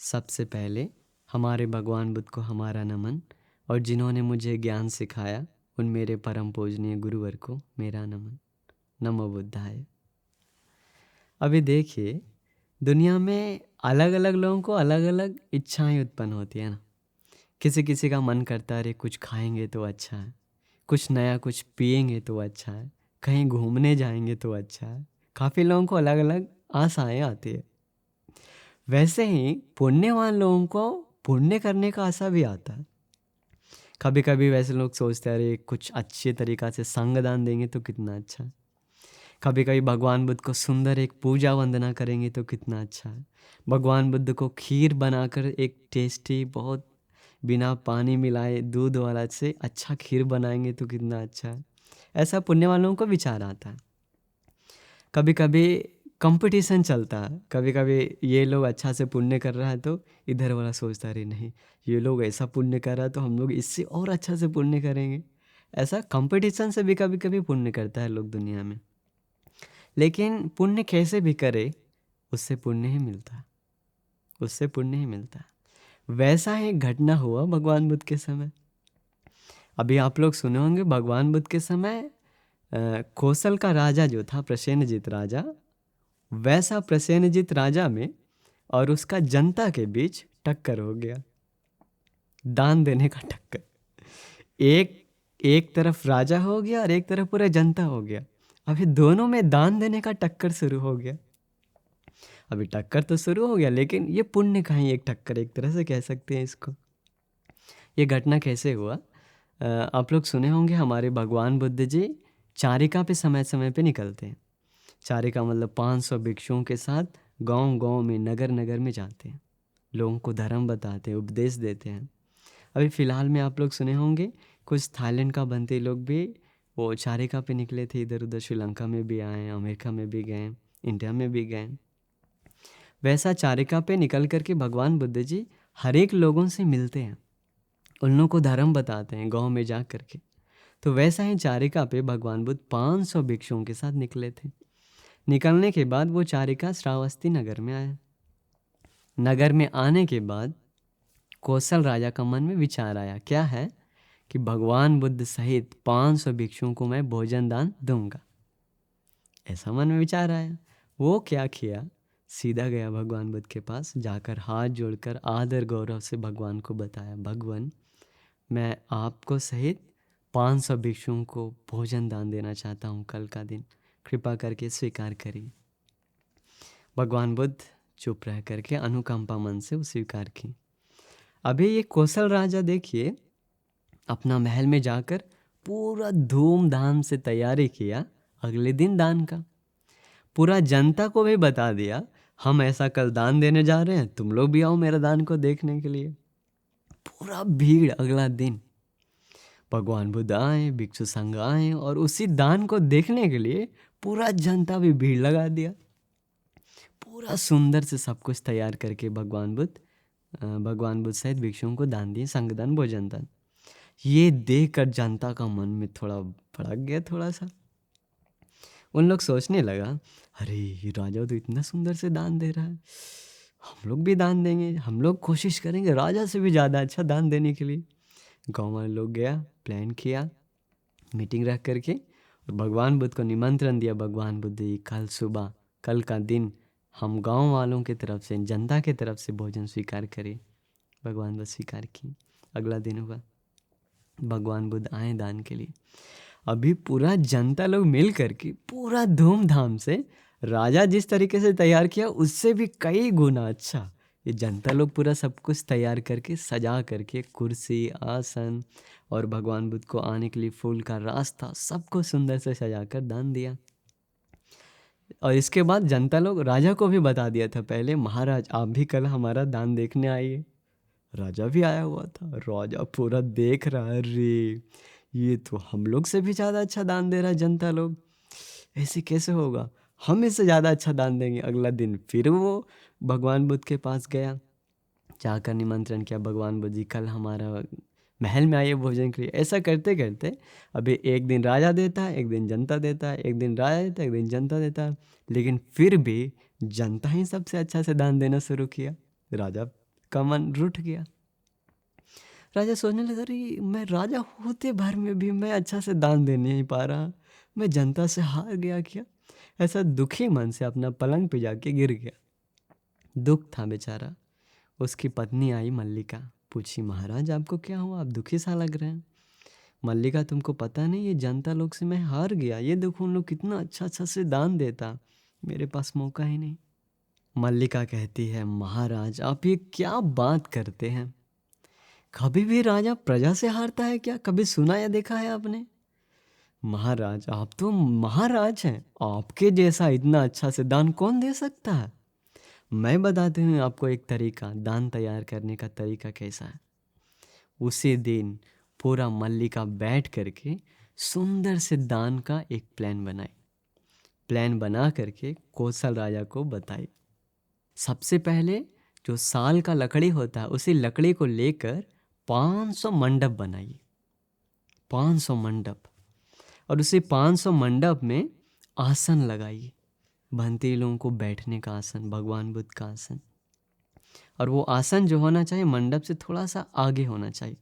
सबसे पहले हमारे भगवान बुद्ध को हमारा नमन और जिन्होंने मुझे ज्ञान सिखाया उन मेरे परम पूजनीय गुरुवर को मेरा नमन। नमो बुद्धाय। अभी देखिए, दुनिया में अलग अलग लोगों को अलग अलग इच्छाएं उत्पन्न होती है ना। किसी किसी का मन करता है अरे कुछ खाएंगे तो अच्छा है, कुछ नया कुछ पिएंगे तो अच्छा है, कहीं घूमने जाएंगे तो अच्छा है। काफ़ी लोगों को अलग अलग आशाएं आती है। वैसे ही पुण्यवान लोगों को पुण्य करने का आशा भी आता है। कभी कभी वैसे लोग सोचते हैं अरे कुछ अच्छे तरीक़ा से संग दान देंगे तो कितना अच्छा है। कभी कभी भगवान बुद्ध को सुंदर एक पूजा वंदना करेंगे तो कितना अच्छा है। भगवान बुद्ध को खीर बनाकर एक टेस्टी बहुत बिना पानी मिलाए दूध वाला से अच्छा खीर बनाएंगे तो कितना अच्छा है। ऐसा पुण्य वालों को विचार आता है। कभी कभी कंपटीशन चलता है। कभी कभी ये लोग अच्छा से पुण्य कर रहा है तो इधर वाला सोचता है अरे नहीं, ये लोग ऐसा पुण्य कर रहा है तो हम लोग इससे और अच्छा से पुण्य करेंगे। ऐसा कंपटीशन से भी कभी कभी पुण्य करता है लोग दुनिया में। लेकिन पुण्य कैसे भी करे उससे पुण्य ही मिलता है, उससे पुण्य ही मिलता है। वैसा ही घटना हुआ भगवान बुद्ध के समय। अभी आप लोग सुने होंगे भगवान बुद्ध के समय कौशल का राजा जो था प्रसेनजित राजा, वैसा प्रसेनजित राजा में और उसका जनता के बीच टक्कर हो गया, दान देने का टक्कर। एक तरफ राजा हो गया और एक तरफ पूरा जनता हो गया। अभी दोनों में दान देने का टक्कर शुरू हो गया। अभी टक्कर तो शुरू हो गया लेकिन ये पुण्य का ही एक टक्कर एक तरह से कह सकते हैं इसको। ये घटना कैसे हुआ? आप लोग सुने होंगे हमारे भगवान बुद्ध जी चारिका पे समय समय पे निकलते हैं। चारिका मतलब 500 भिक्षुओं के साथ गांव गांव में नगर नगर में जाते हैं, लोगों को धर्म बताते हैं, उपदेश देते हैं। अभी फ़िलहाल में आप लोग सुने होंगे कुछ थाईलैंड का बनते लोग भी वो चारिका पे निकले थे, इधर उधर श्रीलंका में भी आए, अमेरिका में भी गए, इंडिया में भी गए। वैसा चारिका पे निकल कर के भगवान बुद्ध जी हर एक लोगों से मिलते हैं, उन लोगों को धर्म बताते हैं गांव में जा कर के। तो वैसा ही चारिका पे भगवान बुद्ध 500 भिक्षुओं के साथ निकले थे। निकलने के बाद वो चारिका श्रावस्ती नगर में आया। नगर में आने के बाद कौशल राजा का मन में विचार आया, क्या है कि भगवान बुद्ध सहित 500 भिक्षुओं को मैं भोजन दान दूंगा। ऐसा मन में विचार आया। वो क्या किया, सीधा गया भगवान बुद्ध के पास, जाकर हाथ जोड़कर आदर गौरव से भगवान को बताया, भगवान मैं आपको सहित 500 भिक्षुओं को भोजन दान देना चाहता हूँ कल का दिन, कृपा करके स्वीकार करिए। भगवान बुद्ध चुप रह करके अनुकंपा मन से वो स्वीकार की। अभी ये कौशल राजा देखिए अपना महल में जाकर पूरा धूमधाम से तैयारी किया अगले दिन दान का। पूरा जनता को भी बता दिया हम ऐसा कल दान देने जा रहे हैं, तुम लोग भी आओ मेरा दान को देखने के लिए। पूरा भीड़ अगला दिन भगवान बुद्ध आए, भिक्षु संघ आए और उसी दान को देखने के लिए पूरा जनता भी भीड़ लगा दिया। पूरा सुंदर से सब कुछ तैयार करके भगवान बुद्ध सहित भिक्षुओं को दान दिए, संगदान भोजन दान। ये देखकर जनता का मन में थोड़ा भड़क गया थोड़ा सा। उन लोग सोचने लगा अरे ये राजा तो इतना सुंदर से दान दे रहा है, हम लोग भी दान देंगे, हम लोग कोशिश करेंगे राजा से भी ज़्यादा अच्छा दान देने के लिए। गाँव वाले लोग गया, प्लान किया, मीटिंग रख करके और भगवान बुद्ध को निमंत्रण दिया। भगवान बुद्ध जी कल सुबह, कल का दिन हम गांव वालों की तरफ से, जनता की तरफ से भोजन स्वीकार करें। भगवान बुद्ध स्वीकार की। अगला दिन हुआ, भगवान बुद्ध आए दान के लिए। अभी पूरा जनता लोग मिल करके पूरा धूमधाम से राजा जिस तरीके से तैयार किया उससे भी कई गुना अच्छा ये जनता लोग पूरा सब कुछ तैयार करके सजा करके कुर्सी, आसन और भगवान बुद्ध को आने के लिए फूल का रास्ता सबको सुंदर से सजाकर दान दिया। और इसके बाद जनता लोग राजा को भी बता दिया था पहले, महाराज आप भी कल हमारा दान देखने आइए। राजा भी आया हुआ था। राजा पूरा देख रहा है, रे ये तो हम लोग से भी ज़्यादा अच्छा दान दे रहा है जनता लोग, ऐसे कैसे होगा, हम इससे ज़्यादा अच्छा दान देंगे। अगला दिन फिर वो भगवान बुद्ध के पास गया, जाकर निमंत्रण किया, भगवान बुद्ध जी कल हमारा महल में आइए भोजन के लिए। ऐसा करते करते अभी एक दिन राजा देता है, एक दिन जनता देता है, एक दिन राजा देता है, एक दिन जनता देता है, लेकिन फिर भी जनता ही सबसे अच्छा से दान देना शुरू किया। राजा का मन रूठ गया। राजा सोचने लगा, अरे मैं राजा होते भर में भी मैं अच्छा से दान दे नहीं पा रहा, मैं जनता से हार गया क्या? ऐसा दुखी मन से अपना पलंग पे जाके गिर गया। दुख था बेचारा। उसकी पत्नी आई मल्लिका, पूछी, महाराज आपको क्या हुआ, आप दुखी सा लग रहे हैं? मल्लिका, तुमको पता नहीं, ये जनता लोग से मैं हार गया, ये देखो उन लोग कितना अच्छा अच्छा से दान देता, मेरे पास मौका ही नहीं। मल्लिका कहती है, महाराज आप ये क्या बात करते हैं? कभी भी राजा प्रजा से हारता है क्या? कभी सुना या देखा है आपने? महाराज आप तो महाराज हैं, आपके जैसा इतना अच्छा से दान कौन दे सकता है? मैं बताती हूँ आपको एक तरीका, दान तैयार करने का तरीका कैसा है। उसी दिन पूरा मल्लिका बैठ करके सुंदर से दान का एक प्लान बनाई। प्लान बना करके कौशल राजा को बताई। सबसे पहले जो साल का लकड़ी होता है, उसी लकड़ी को लेकर 500 मंडप बनाइए, 500 मंडप। और उसी 500 मंडप में आसन लगाइए, भंती लोगों को बैठने का आसन, भगवान बुद्ध का आसन। और वो आसन जो होना चाहिए मंडप से थोड़ा सा आगे होना चाहिए।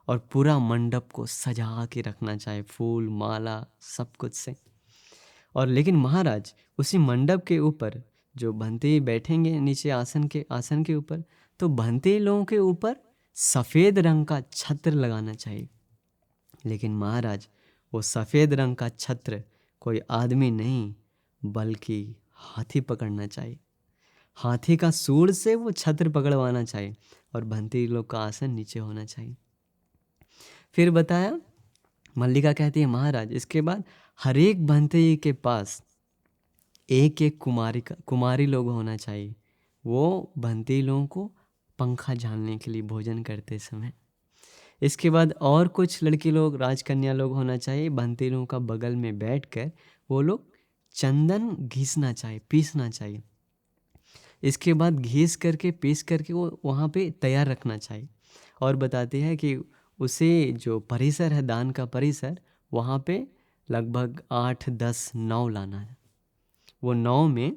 और पूरा मंडप को सजा के रखना चाहिए, फूल माला सब कुछ से। और लेकिन महाराज उसी मंडप के ऊपर जो भंते बैठेंगे नीचे आसन के ऊपर, तो भंते लोगों के ऊपर सफ़ेद रंग का छत्र लगाना चाहिए। लेकिन महाराज वो सफ़ेद रंग का छत्र कोई आदमी नहीं बल्कि हाथी पकड़ना चाहिए। हाथी का सूंड से वो छत्र पकड़वाना चाहिए और भंती लोग का आसन नीचे होना चाहिए। फिर बताया, मल्लिका कहती है, महाराज इसके बाद हर एक भंते के पास एक एक कुमारी लोग होना चाहिए। वो भंती लोगों को पंखा झालने के लिए भोजन करते समय। इसके बाद और कुछ लड़की लोग, राजकन्या लोग होना चाहिए। भंती लोगों का बगल में बैठकर वो लोग चंदन घिसना चाहिए, पीसना चाहिए। इसके बाद घिस करके पीस करके वो वहाँ पे तैयार रखना चाहिए। और बताती है कि उसे जो परिसर है, दान का परिसर, वहाँ पे लगभग 8-10 नाव लाना है। वो नाव में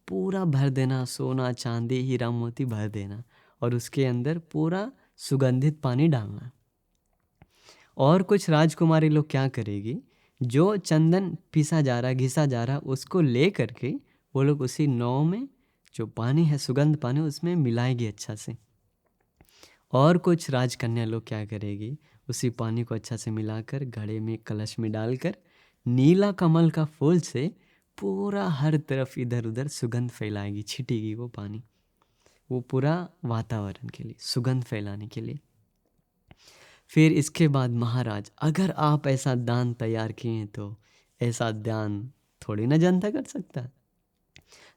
पूरा भर देना, सोना चांदी हीरा मोती भर देना, और उसके अंदर पूरा सुगंधित पानी डालना। और कुछ राजकुमारी लोग क्या करेगी, जो चंदन पीसा जा रहा, घिसा जा रहा, उसको ले करके वो लोग उसी नाव में जो पानी है, सुगंध पानी, उसमें मिलाएगी अच्छा से। और कुछ राजकन्या लोग क्या करेगी, उसी पानी को अच्छा से मिलाकर घड़े में, कलश में डालकर नीला कमल का फूल से पूरा हर तरफ इधर उधर सुगंध फैलाएगी, छिटेगी वो पानी, वो पूरा वातावरण के लिए, सुगंध फैलाने के लिए। फिर इसके बाद महाराज, अगर आप ऐसा दान तैयार किए तो ऐसा दान थोड़ी ना जनता कर सकता है।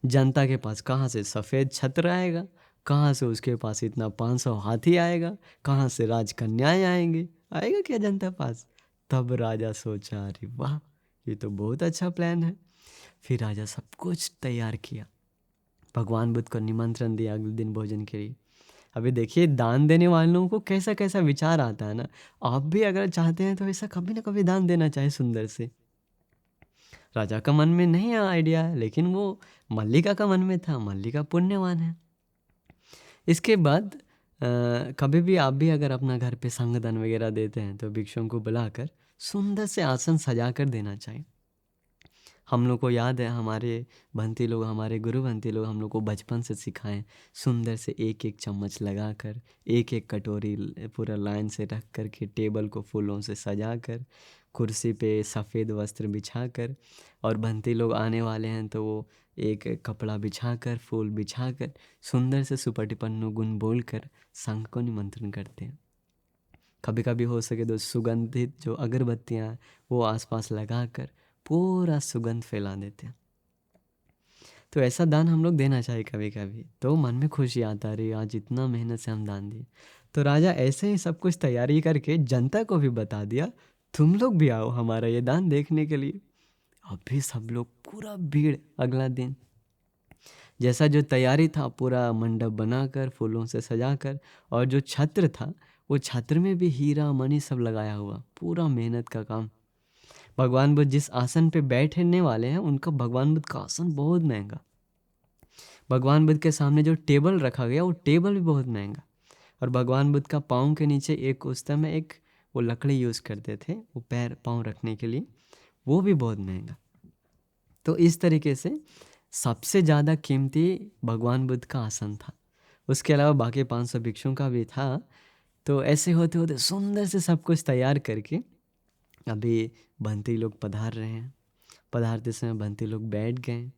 जनता के पास कहाँ से सफ़ेद छत्र आएगा, कहाँ से उसके पास इतना 500 हाथी आएगा, कहाँ से राजकन्याएं आएंगे, आएगा क्या जनता पास? तब राजा सोचा, अरे वाह, ये तो बहुत अच्छा प्लान है। फिर राजा सब कुछ तैयार किया, भगवान बुद्ध को निमंत्रण दिया अगले दिन भोजन के लिए। अभी देखिए दान देने वालों को कैसा कैसा विचार आता है ना। आप भी अगर चाहते हैं तो ऐसा कभी ना कभी दान देना चाहिए सुंदर से। राजा का मन में नहीं आइडिया है, लेकिन वो मल्लिका का मन में था। मल्लिका पुण्यवान है। इसके बाद कभी भी आप भी अगर अपना घर पे संगदान वगैरह देते हैं तो भिक्षुओं को बुलाकर सुंदर से आसन सजा कर देना चाहिए। हम लोग को याद है, हमारे भंती लोग, हमारे गुरु भंती लोग हम लोग को बचपन से सिखाएं, सुंदर से एक एक चम्मच लगाकर, एक एक कटोरी पूरा लाइन से रख कर के, टेबल को फूलों से सजा कर, कुर्सी पे सफ़ेद वस्त्र बिछा कर, और भंती लोग आने वाले हैं तो वो एक कपड़ा बिछा कर, फूल बिछा कर, सुंदर से सुपटिपन्नु गुण बोल कर संघ को निमंत्रण करते हैं। कभी कभी हो सके तो सुगंधित जो अगरबत्तियाँ हैं वो आसपास लगा कर पूरा सुगंध फैला देते हैं। तो ऐसा दान हम लोग देना चाहिए कभी कभी, तो मन में खुशी आता है, अरे आज इतना मेहनत से हम दान दिए। तो राजा ऐसे ही सब कुछ तैयारी करके जनता को भी बता दिया, तुम लोग भी आओ हमारा ये दान देखने के लिए। अब भी सब लोग पूरा भीड़। अगला दिन जैसा जो तैयारी था, पूरा मंडप बनाकर फूलों से सजाकर, और जो छत्र था वो छत्र में भी हीरा मणि सब लगाया हुआ, पूरा मेहनत का काम। भगवान बुद्ध जिस आसन पे बैठने वाले हैं, उनका भगवान बुद्ध का आसन बहुत महंगा। भगवान बुद्ध के सामने जो टेबल रखा गया वो टेबल भी बहुत महंगा, और भगवान बुद्ध का पाँव के नीचे एक उस समय एक वो लकड़ी यूज़ करते थे वो पैर पाँव रखने के लिए, वो भी बहुत महंगा। तो इस तरीके से सबसे ज़्यादा कीमती भगवान बुद्ध का आसन था। उसके अलावा बाकी 500 भिक्षुओं का भी था। तो ऐसे होते होते सुंदर से सब कुछ तैयार करके अभी बंटी लोग पधार रहे हैं। पधारते समय बंटी लोग बैठ गए।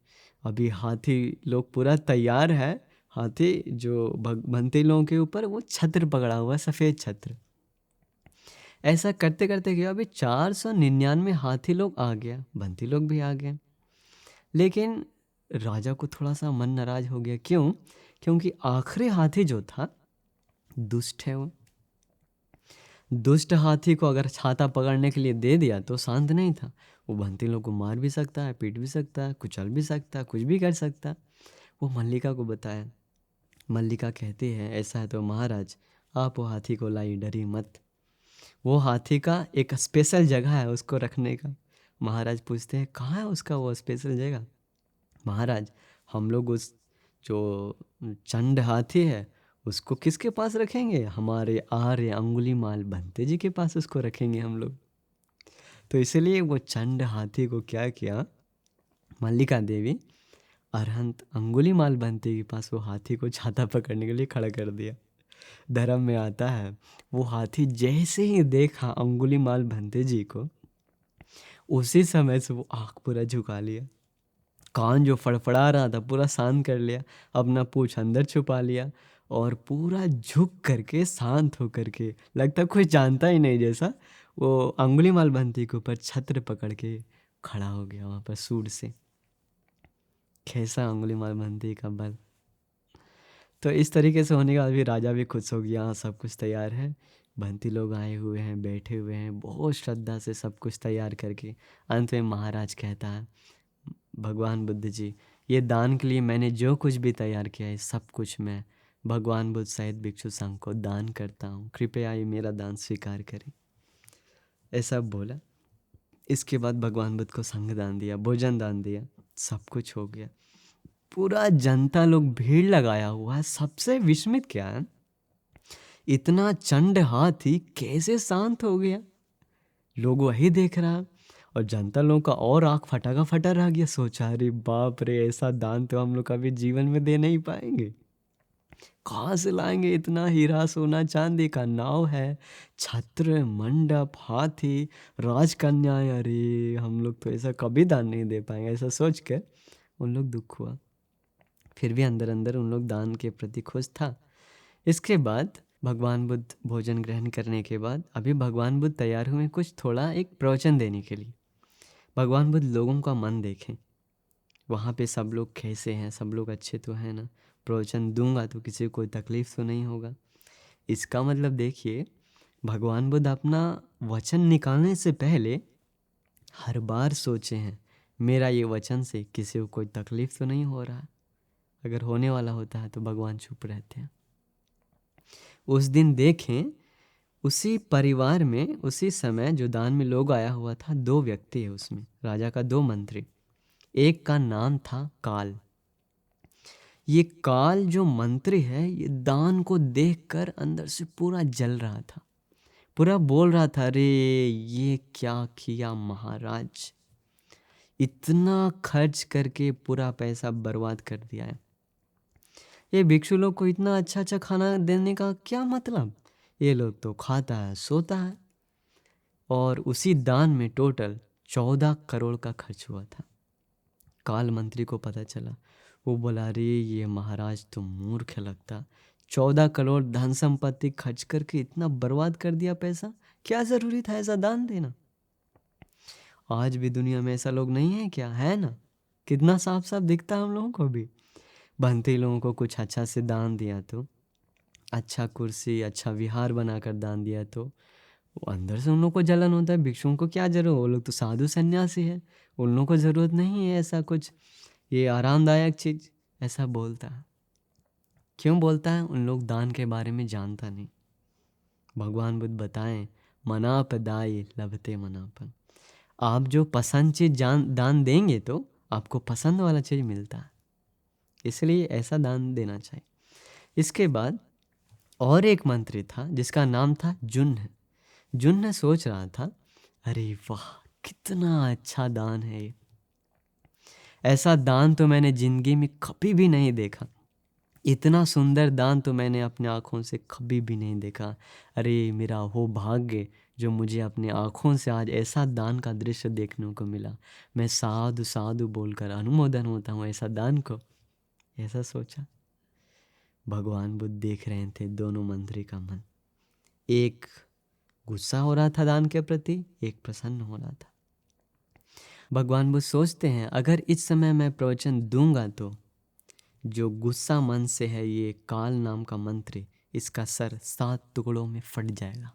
अभी हाथी लोग पूरा तैयार है। हाथी जो बंटी लोगों के ऊपर वो छत्र पकड़ा हुआ, सफ़ेद छत्र। ऐसा करते करते गया, अभी 499 हाथी लोग आ गया, बंटी लोग भी आ गए। लेकिन राजा को थोड़ा सा मन नाराज हो गया। क्यों? क्योंकि आखिरी हाथी जो था दुष्ट है। वो दुष्ट हाथी को अगर छाता पकड़ने के लिए दे दिया तो शांत नहीं था। वो बंटी लोग को मार भी सकता है, पीट भी सकता है, कुचल भी सकता है, कुछ भी कर सकता है। वो मल्लिका को बताया। मल्लिका कहती है ऐसा है तो महाराज आप वो हाथी को लाई, डरी मत। वो हाथी का एक स्पेशल जगह है उसको रखने का। महाराज पूछते हैं कहाँ है उसका वो स्पेशल जगह? महाराज हम लोग उस जो चंड हाथी है उसको किसके पास रखेंगे? हमारे आर्य अंगुलीमाल बंते जी के पास उसको रखेंगे हम लोग। तो इसलिए वो चंड हाथी को क्या किया, मल्लिका देवी अरहंत अंगुलीमाल बंते के पास वो हाथी को छाता पकड़ने के लिए खड़ा कर दिया। धर्म में आता है वो हाथी जैसे ही देखा अंगुलीमाल बंते जी को, उसी समय से वो आँख पूरा झुका लिया। कान जो फड़फड़ा रहा था पूरा शांत कर लिया, अपना पूंछ अंदर छुपा लिया और पूरा झुक करके शांत होकर के, लगता कुछ जानता ही नहीं जैसा, वो अंगुलीमाल बंटी के ऊपर छत्र पकड़ के खड़ा हो गया वहाँ पर सूर से। कैसा अंगुलीमाल बंटी का बल! तो इस तरीके से होने के बाद भी राजा भी खुश हो गया। हाँ, सब कुछ तैयार है, बंटी लोग आए हुए हैं, बैठे हुए हैं, बहुत श्रद्धा से सब कुछ तैयार करके अंत में महाराज कहता है भगवान बुद्ध जी ये दान के लिए मैंने जो कुछ भी तैयार किया है सब कुछ मैं भगवान बुद्ध सहित भिक्षु संघ को दान करता हूँ, कृपया ये मेरा दान स्वीकार करें। ऐसा बोला। इसके बाद भगवान बुद्ध को संघ दान दिया, भोजन दान दिया, सब कुछ हो गया। पूरा जनता लोग भीड़ लगाया हुआ है। सबसे विस्मित क्या है, इतना चंड हाथी कैसे शांत हो गया? लोग वही देख रहा और जनता लोगों का और आँख फटा का फटा रह गया। सोचा अरे बाप रे, ऐसा दान तो हम लोग कभी जीवन में दे नहीं पाएंगे। कहाँ से लाएंगे इतना हीरा सोना चांदी का? नाव है, छत्र, मंडप, हाथी, राजकन्याएं, अरे हम लोग तो ऐसा कभी दान नहीं दे पाएंगे। ऐसा सोच कर उन लोग दुख हुआ। फिर भी अंदर अंदर उन लोग दान के प्रति खुश था। इसके बाद भगवान बुद्ध भोजन ग्रहण करने के बाद अभी भगवान बुद्ध तैयार हुए कुछ थोड़ा एक प्रवचन देने के लिए। भगवान बुद्ध लोगों का मन देखें, वहाँ पे सब लोग कैसे हैं, सब लोग अच्छे तो हैं ना, प्रवचन दूंगा तो किसी को कोई तकलीफ तो नहीं होगा। इसका मतलब देखिए भगवान बुद्ध अपना वचन निकालने से पहले हर बार सोचे हैं मेरा ये वचन से किसी को कोई तकलीफ तो नहीं हो रहा। अगर होने वाला होता है तो भगवान चुप रहते हैं। उस दिन देखें उसी परिवार में उसी समय जो दान में लोग आया हुआ था, 2 व्यक्ति है उसमें, राजा का 2 मंत्री। एक का नाम था काल। ये काल जो मंत्री है ये दान को देखकर अंदर से पूरा जल रहा था, पूरा बोल रहा था अरे ये क्या किया महाराज, इतना खर्च करके पूरा पैसा बर्बाद कर दिया है। ये भिक्षु लोग को इतना अच्छा अच्छा खाना देने का क्या मतलब? ये लोग तो खाता है सोता है। और उसी दान में टोटल 14 करोड़ का खर्च हुआ था। काल मंत्री को पता चला, वो बोला अरे ये महाराज तो मूर्ख लगता, 14 करोड़ धन संपत्ति खर्च करके इतना बर्बाद कर दिया पैसा, क्या ज़रूरी था ऐसा दान देना? आज भी दुनिया में ऐसा लोग नहीं है क्या? है ना, कितना साफ साफ दिखता है हम लोगों को भी। बंती लोगों को कुछ अच्छा से दान दिया तो, अच्छा कुर्सी अच्छा विहार बनाकर दान दिया तो वो अंदर से उन लोग को जलन होता है। भिक्षुओं को क्या जरूरत, वो लोग तो साधु सन्यासी है, उन लोगों को ज़रूरत नहीं है ऐसा कुछ, ये आरामदायक चीज़। ऐसा बोलता है। क्यों बोलता है? उन लोग दान के बारे में जानता नहीं। भगवान बुद्ध बताएं मनाप दाय लभते मनापन। आप जो पसंद चीज़ दान देंगे तो आपको पसंद वाला चीज़ मिलता है। इसलिए ऐसा दान देना चाहिए। इसके बाद और एक मंत्री था जिसका नाम था जुन्ह। जुन्ह सोच रहा था, अरे वाह, कितना अच्छा दान है ये, ऐसा दान तो मैंने जिंदगी में कभी भी नहीं देखा, इतना सुंदर दान तो मैंने अपने आँखों से कभी भी नहीं देखा। अरे मेरा हो भाग्य जो मुझे अपने आँखों से आज ऐसा दान का दृश्य देखने को मिला। मैं साधु साधु बोलकर अनुमोदन होता हूँ ऐसा दान को। ऐसा सोचा। भगवान बुद्ध देख रहे थे दोनों मंत्री का मन, एक गुस्सा हो रहा था दान के प्रति, एक प्रसन्न हो रहा था। भगवान बुद्ध सोचते हैं अगर इस समय मैं प्रवचन दूंगा तो जो गुस्सा मन से है ये काल नाम का मंत्री, इसका सर 7 टुकड़ों में फट जाएगा,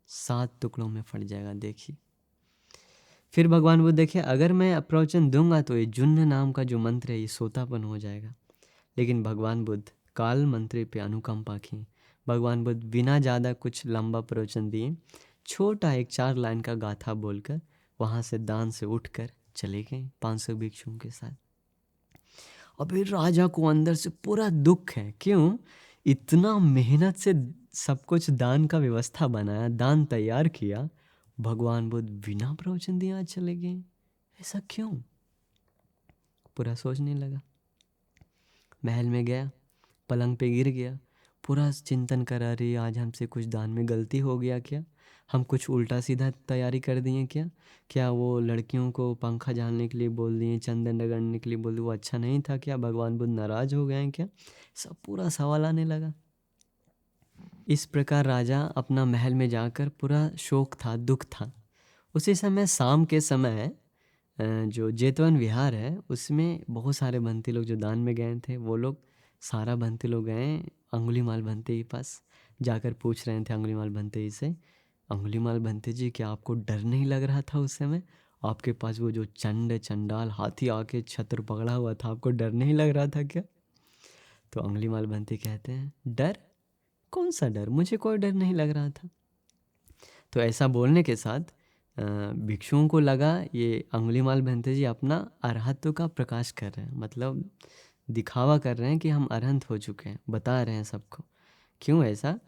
7 टुकड़ों में फट जाएगा। देखिए फिर भगवान बुद्ध देखे अगर मैं प्रवचन दूंगा तो ये जुन्ह नाम का जो मंत्र है ये सोतापन हो जाएगा। लेकिन भगवान बुद्ध काल मंत्री पे अनुकंपा की। भगवान बुद्ध बिना ज़्यादा कुछ लंबा प्रवचन दिए छोटा एक 4 लाइन का गाथा बोलकर वहाँ से दान से उठकर चले गए 500 भिक्षुओं के साथ। अभी राजा को अंदर से पूरा दुख है, क्यों, इतना मेहनत से सब कुछ दान का व्यवस्था बनाया, दान तैयार किया, भगवान बुद्ध बिना प्रवचन दिए आज चले गए, ऐसा क्यों? पूरा सोचने लगा। महल में गया, पलंग पे गिर गया, पूरा चिंतन करा, रही आज हमसे कुछ दान में गलती हो गया क्या, हम कुछ उल्टा सीधा तैयारी कर दिए क्या, क्या वो लड़कियों को पंखा झालने के लिए बोल दिए, चंदन रगड़ने के लिए बोल दिए, वो अच्छा नहीं था क्या, भगवान बुद्ध नाराज हो गए हैं क्या, सब पूरा सवाल आने लगा। इस प्रकार राजा अपना महल में जाकर पूरा शोक था, दुख था। उसी समय शाम के समय जो जेतवन विहार है उसमें बहुत सारे भंती लोग जो दान में गए थे, वो लोग सारा भंती लोग गए अंगुलीमाल भंते के पास, जाकर पूछ रहे थे अंगुलीमाल भंते जी से, अंगुलीमाल भंते जी क्या आपको डर नहीं लग रहा था उस समय, आपके पास वो जो चंड चंडाल हाथी आके छत्र पकड़ा हुआ था, आपको डर नहीं लग रहा था क्या? तो अंगुलीमाल भंते कहते हैं, डर, कौन सा डर, मुझे कोई डर नहीं लग रहा था। तो ऐसा बोलने के साथ भिक्षुओं को लगा ये अंगुलीमाल भंते जी अपना अरहत्व का प्रकाश कर रहे हैं, मतलब दिखावा कर रहे हैं कि हम अरहंत हो चुके हैं, बता रहे हैं सबको। क्यों ऐसा?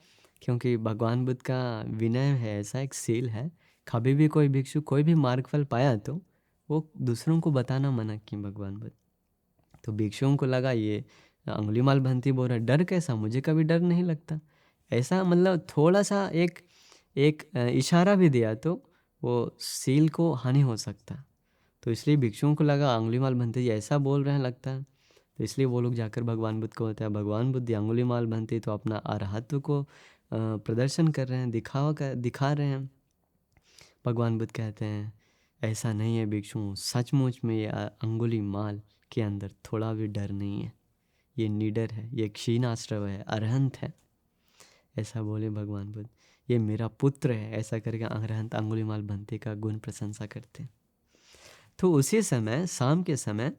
क्योंकि भगवान बुद्ध का विनय है, ऐसा एक सील है, कभी भी कोई भिक्षु कोई भी मार्गफल पाया तो वो दूसरों को बताना मना किए भगवान बुद्ध। तो भिक्षुओं को लगा ये अंगुलीमाल भंती बोल रहा है, डर कैसा, मुझे कभी डर नहीं लगता, ऐसा मतलब थोड़ा सा एक इशारा भी दिया तो वो सील को हानि हो सकता। तो इसलिए भिक्षुओं को लगा अंगुलीमाल भंते जी ऐसा बोल रहे हैं लगता है, तो इसलिए वो लोग जाकर भगवान बुद्ध को बताया, भगवान बुद्ध अंगुलीमाल भंते तो अपना अरहत्व को प्रदर्शन कर रहे हैं, दिखा रहे हैं। भगवान बुद्ध कहते हैं ऐसा नहीं है भिक्षुओं, सचमुच में ये अंगुलीमाल के अंदर थोड़ा भी डर नहीं है, ये निडर है, ये क्षीणाश्रव है, अरहंत है, ऐसा बोले भगवान बुद्ध। ये मेरा पुत्र है, ऐसा करके अरहंत अंगुलीमाल भंते का गुण प्रशंसा करते। तो उसी समय शाम के समय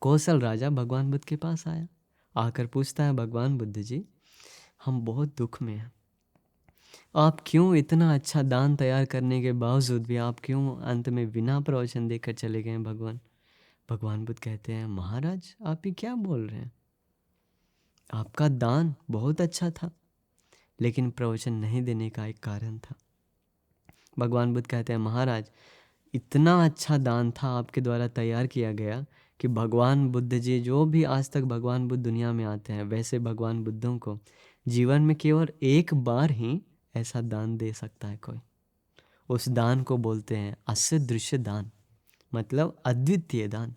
कौशल राजा भगवान बुद्ध के पास आया, आकर पूछता है, भगवान बुद्ध जी हम बहुत दुख में हैं, आप क्यों इतना अच्छा दान तैयार करने के बावजूद भी आप क्यों अंत में बिना प्रवचन देकर चले गए भगवान? भगवान बुद्ध कहते हैं, महाराज आप ये क्या बोल रहे हैं, आपका दान बहुत अच्छा था लेकिन प्रवचन नहीं देने का एक कारण था। भगवान बुद्ध कहते हैं, महाराज इतना अच्छा दान था आपके द्वारा तैयार किया गया कि भगवान बुद्ध जी, जो भी आज तक भगवान बुद्ध दुनिया में आते हैं वैसे भगवान बुद्धों को जीवन में केवल एक बार ही ऐसा दान दे सकता है कोई। उस दान को बोलते हैं असदृश्य दान, मतलब अद्वितीय दान,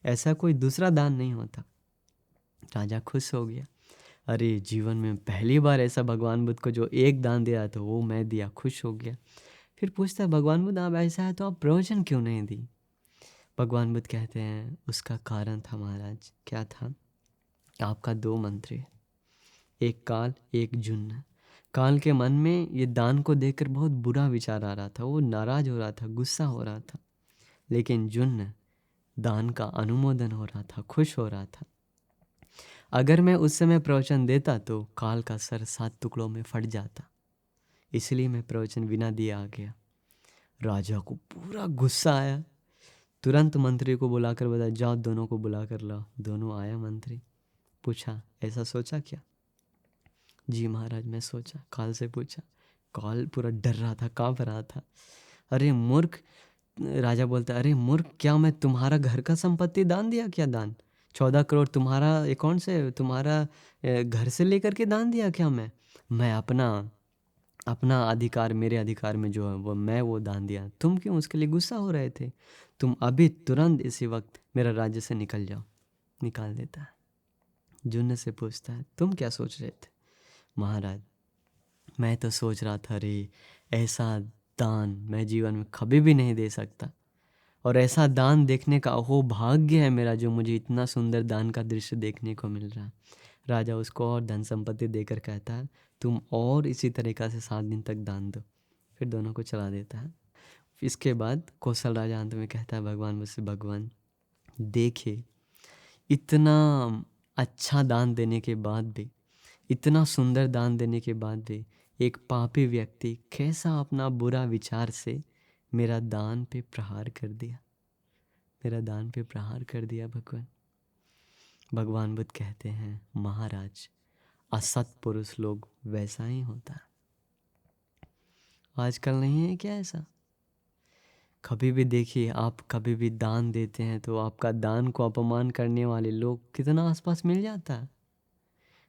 ऐसा कोई दूसरा दान नहीं होता। राजा खुश हो गया, अरे जीवन में पहली बार ऐसा भगवान बुद्ध को जो एक दान दिया था वो मैं दिया, खुश हो गया। फिर पूछता है, भगवान बुद्ध आप ऐसा है तो आप प्रवचन क्यों नहीं दी? भगवान बुद्ध कहते हैं उसका कारण था महाराज, क्या था, आपका 2 मंत्री, एक काल एक जुन्न। काल के मन में ये दान को देखकर बहुत बुरा विचार आ रहा था, वो नाराज हो रहा था, गुस्सा हो रहा था, लेकिन जुन्न दान का अनुमोदन हो रहा था, खुश हो रहा था। अगर मैं उस समय प्रवचन देता तो काल का सर 7 टुकड़ों में फट जाता, इसलिए मैं प्रवचन बिना दिए आ गया। राजा को पूरा गुस्सा आया, तुरंत मंत्री को बुलाकर बताया, जाओ दोनों को बुला कर लाओ। दोनों आया। मंत्री पूछा, ऐसा सोचा क्या? जी महाराज मैं सोचा। काल से पूछा। काल पूरा डर रहा था, कांप रहा था। अरे मूर्ख, राजा बोलता, अरे मूर्ख, क्या मैं तुम्हारा घर का संपत्ति दान दिया क्या? दान 14 करोड़ तुम्हारा अकाउंट से, तुम्हारा घर से लेकर के दान दिया क्या? मैं अपना अपना अधिकार, मेरे अधिकार में जो है वो दान दिया। तुम क्यों उसके लिए गुस्सा हो रहे थे? तुम अभी तुरंत इसी वक्त मेरा राज्य से निकल जाओ। निकाल देता है। जुन्न से पूछता है, तुम क्या सोच रहे थे? महाराज मैं तो सोच रहा था, अरे ऐसा दान मैं जीवन में कभी भी नहीं दे सकता, और ऐसा दान देखने का वो भाग्य है मेरा, जो मुझे इतना सुंदर दान का दृश्य देखने को मिल रहा है। राजा उसको और धन संपत्ति देकर कहता है, तुम और इसी तरीक़ा से 7 दिन तक दान दो। फिर दोनों को चला देता है। इसके बाद कौशल राजा अंत में कहता है भगवान मुझसे, भगवान देखिए, इतना अच्छा दान देने के बाद भी, इतना सुंदर दान देने के बाद भी एक पापी व्यक्ति कैसा अपना बुरा विचार से मेरा दान पे प्रहार कर दिया, मेरा दान पे प्रहार कर दिया भगवान। भगवान बुद्ध कहते हैं, महाराज असत पुरुष लोग वैसा ही होता है। आजकल नहीं है क्या ऐसा? कभी भी देखिए, आप कभी भी दान देते हैं तो आपका दान को अपमान करने वाले लोग कितना आसपास मिल जाता है।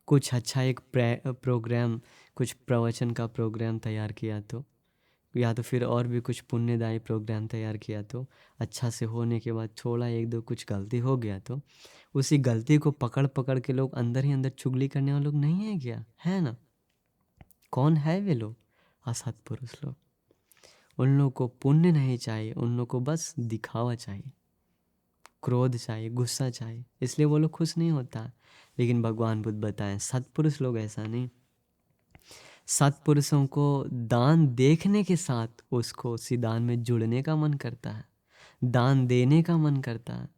कुछ अच्छा एक प्रोग्राम, कुछ प्रवचन का प्रोग्राम तैयार किया तो, या तो फिर और भी कुछ पुण्यदायी प्रोग्राम तैयार किया तो, अच्छा से होने के बाद थोड़ा एक दो कुछ गलती हो गया तो उसी गलती को पकड़ पकड़ के लोग अंदर ही अंदर चुगली करने वाले लोग नहीं है क्या? है ना? कौन है वे लोग? असत पुरुष लोग। उन लोग को पुण्य नहीं चाहिए, उन लोग को बस दिखावा चाहिए, क्रोध चाहिए, गुस्सा चाहिए, इसलिए वो लोग खुश नहीं होता। लेकिन भगवान बुद्ध बताएं, सत्पुरुष लोग ऐसा नहीं। सत्पुरुषों को दान देखने के साथ उसको उसी दान में जुड़ने का मन करता है, दान देने का मन करता है,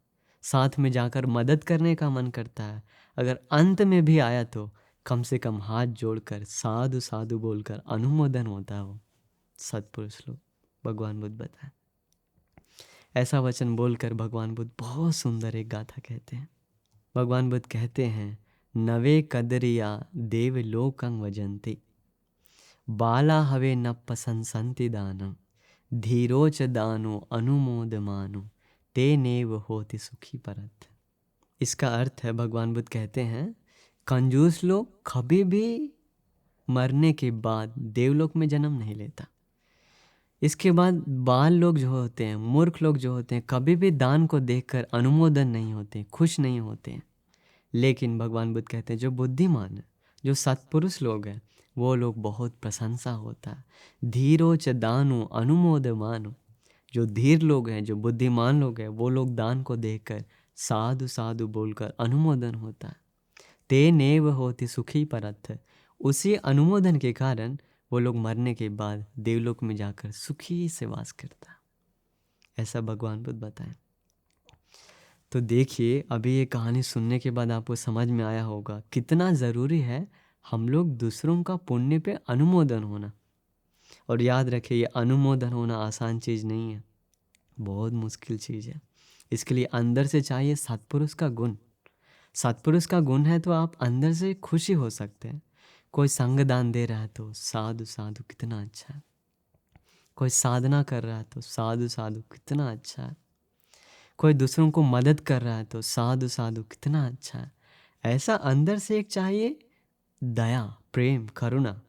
साथ में जाकर मदद करने का मन करता है। अगर अंत में भी आया तो कम से कम हाथ जोड़कर साधु साधु बोलकर अनुमोदन होता है वो सत्पुरुष लोग। भगवान बुद्ध बताए। ऐसा वचन बोलकर भगवान बुद्ध बहुत सुंदर एक गाथा कहते हैं। भगवान बुद्ध कहते हैं, नवे कदरिया देव लोकं वजंती, बाला हवे न पसंसंति दानम, धीरोच दानो अनुमोदमानो, ते नेव होति सुखी परत। इसका अर्थ है, भगवान बुद्ध कहते हैं, कंजूस लोग कभी भी मरने के बाद देवलोक में जन्म नहीं लेता। इसके बाद बाल लोग जो होते हैं, मूर्ख लोग जो होते हैं, कभी भी दान को देखकर अनुमोदन नहीं होते, खुश नहीं होते हैं। लेकिन भगवान बुद्ध कहते हैं, जो बुद्धिमान है, जो सत्पुरुष लोग हैं, वो लोग बहुत प्रशंसा होता है। धीरोच दानो अनुमोदमानो, जो धीर लोग हैं, जो बुद्धिमान लोग हैं, वो लोग दान को देखकर साधु साधु बोलकर अनुमोदन होता है। ते नेव होति सुखी परथ, उसी अनुमोदन के कारण वो लोग मरने के बाद देवलोक में जाकर सुखी से वास करता। ऐसा भगवान बुद्ध बताएं। तो देखिए, अभी ये कहानी सुनने के बाद आपको समझ में आया होगा कितना ज़रूरी है हम लोग दूसरों का पुण्य पे अनुमोदन होना। और याद रखिए, ये अनुमोदन होना आसान चीज़ नहीं है, बहुत मुश्किल चीज़ है। इसके लिए अंदर से चाहिए सत्पुरुष का गुण। सत्पुरुष का गुण है तो आप अंदर से खुशी हो सकते हैं। कोई संग दान दे रहा है तो साधु साधु कितना अच्छा है। कोई साधना कर रहा है तो साधु साधु कितना अच्छा है। कोई दूसरों को मदद कर रहा है तो साधु साधु कितना अच्छा है। ऐसा अंदर से एक चाहिए दया, प्रेम, करुणा,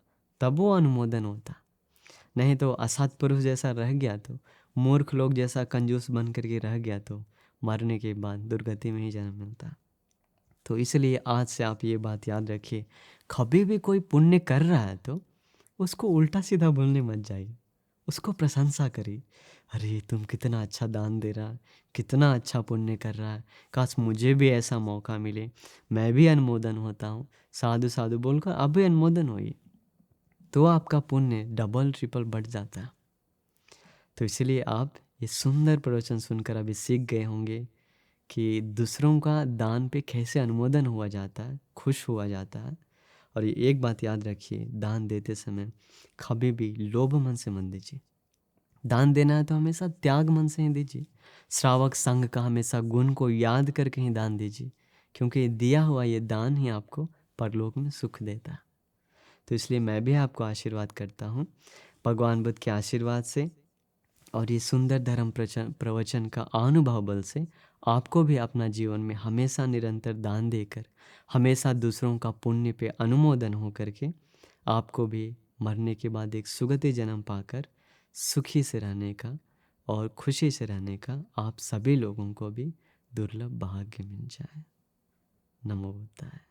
तब वो अनुमोदन होता। नहीं तो असत पुरुष जैसा रह गया तो, मूर्ख लोग जैसा कंजूस बन करके रह गया तो मरने के बाद दुर्गति में ही जन्म मिलता। तो इसलिए आज से आप ये बात याद रखिए, कभी भी कोई पुण्य कर रहा है तो उसको उल्टा सीधा बोलने मत जाइए, उसको प्रशंसा करिए। अरे तुम कितना अच्छा दान दे रहा है, कितना अच्छा पुण्य कर रहा है, काश मुझे भी ऐसा मौका मिले, मैं भी अनुमोदन होता हूँ। साधु साधु बोलकर आप भी अनुमोदन होइए, तो आपका पुण्य डबल ट्रिपल बढ़ जाता है। तो इसलिए आप ये सुंदर प्रवचन सुनकर अभी सीख गए होंगे कि दूसरों का दान पे कैसे अनुमोदन हुआ जाता है, खुश हुआ जाता है। और ये एक बात याद रखिए, दान देते समय कभी भी लोभ मन से मत दीजिए। दान देना है तो हमेशा त्याग मन से ही दीजिए। श्रावक संघ का हमेशा गुण को याद करके ही दान दीजिए, क्योंकि दिया हुआ ये दान ही आपको परलोक में सुख देता है। तो इसलिए मैं भी आपको आशीर्वाद करता हूँ भगवान बुद्ध के आशीर्वाद से और ये सुंदर धर्म प्रवचन का अनुभव बल से आपको भी अपना जीवन में हमेशा निरंतर दान देकर, हमेशा दूसरों का पुण्य पे अनुमोदन हो करके आपको भी मरने के बाद एक सुगति जन्म पाकर सुखी से रहने का और खुशी से रहने का आप सभी लोगों को भी दुर्लभ भाग्य मिल जाए। नमो बुद्धाय।